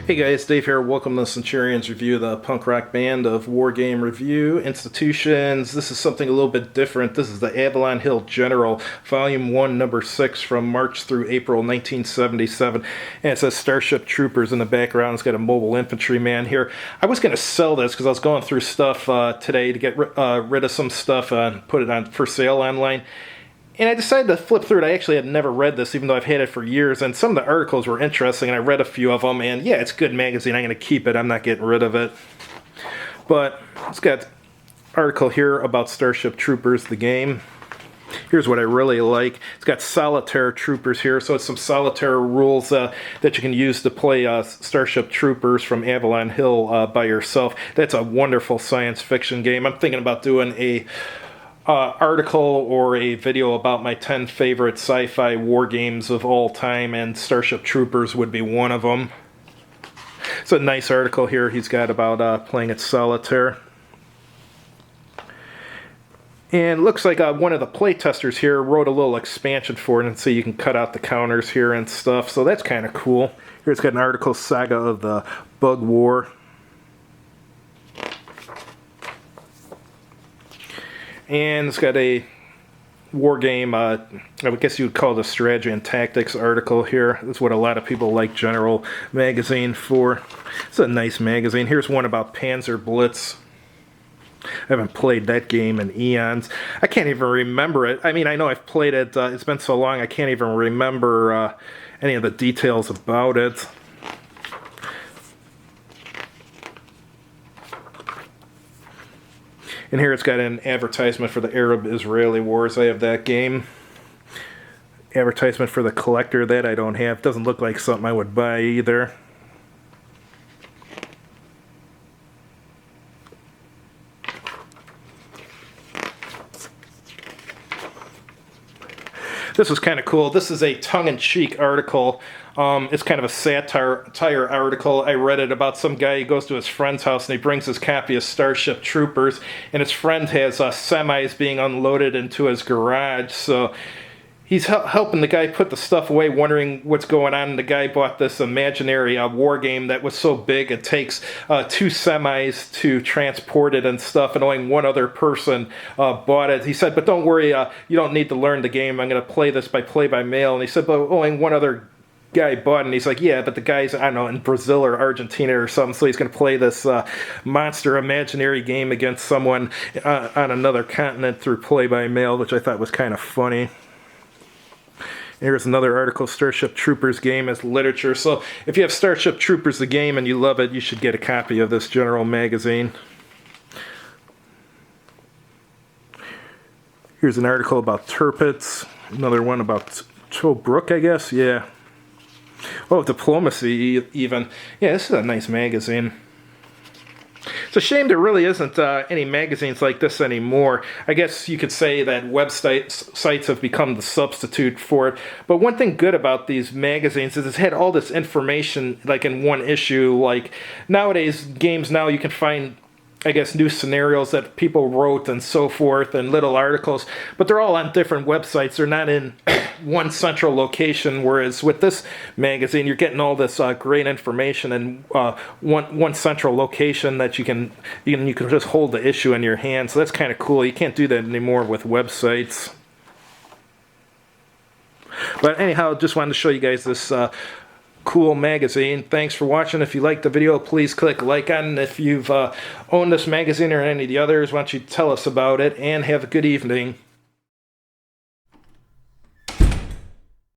Hey guys, Dave here. Welcome to Centurion's review, the punk rock band of War Game Review Institutions. This is something a little bit different. This is the Avalon Hill General, Volume 1, Number 6, from March through April 1977. And it says Starship Troopers in the background. It's got a mobile infantryman here. I was going to sell this because I was going through stuff today to get rid of some stuff and put it on for sale online. And I decided to flip through it. I actually had never read this, even though I've had it for years. And some of the articles were interesting, and I read a few of them. And yeah, it's a good magazine. I'm going to keep it. I'm not getting rid of it. But it's got an article here about Starship Troopers, the game. Here's what I really like. It's got solitaire troopers here, so it's some solitaire rules that you can use to play Starship Troopers from Avalon Hill by yourself. That's a wonderful science fiction game. I'm thinking about doing a article or a video about my 10 favorite sci-fi war games of all time, and Starship Troopers would be one of them. It's a nice article here he's got about playing it solitaire. And it looks like one of the playtesters here wrote a little expansion for it, and so you can cut out the counters here and stuff, so that's kind of cool. Here it's got an article, Saga of the Bug War. And it's got a war game, I guess you would call it a strategy and tactics article here. That's what a lot of people like General magazine for. It's a nice magazine. Here's one about Panzer Blitz. I haven't played that game in eons. I can't even remember it. I mean, I know I've played it. It's been so long I can't even remember any of the details about it. And here it's got an advertisement for the Arab-Israeli wars. I have that game. Advertisement for the collector, that I don't have. Doesn't look like something I would buy either. This is kind of cool. This is a tongue-in-cheek article. It's kind of a satire article. I read it about some guy who goes to his friend's house and he brings his copy of Starship Troopers, and his friend has semis being unloaded into his garage. So he's helping the guy put the stuff away, wondering what's going on. And the guy bought this imaginary war game that was so big it takes 2 semis to transport it and stuff, and only one other person bought it. He said, but don't worry, you don't need to learn the game. I'm going to play this by play-by-mail. And he said, but only one other guy bought it. And he's like, yeah, but the guy's, I don't know, in Brazil or Argentina or something, so he's going to play this monster imaginary game against someone on another continent through play-by-mail, which I thought was kind of funny. Here's another article, Starship Troopers game as literature. So if you have Starship Troopers the game and you love it, you should get a copy of this General magazine. Here's an article about Tirpitz. Another one about Tobruk, I guess. Yeah. Oh, diplomacy even. Yeah, this is a nice magazine. It's a shame there really isn't any magazines like this anymore. I guess you could say that websites have become the substitute for it. But one thing good about these magazines is it's had all this information like in one issue. Like nowadays, games now you can find, I guess, new scenarios that people wrote and so forth, and little articles, but they're all on different websites. They're not in one central location, whereas with this magazine, you're getting all this great information in one central location that you can just hold the issue in your hand. So that's kind of cool. You can't do that anymore with websites. But anyhow, just wanted to show you guys this cool magazine. Thanks for watching. If you liked the video, please click like on it. If you've owned this magazine or any of the others, why don't you tell us about it, and have a good evening.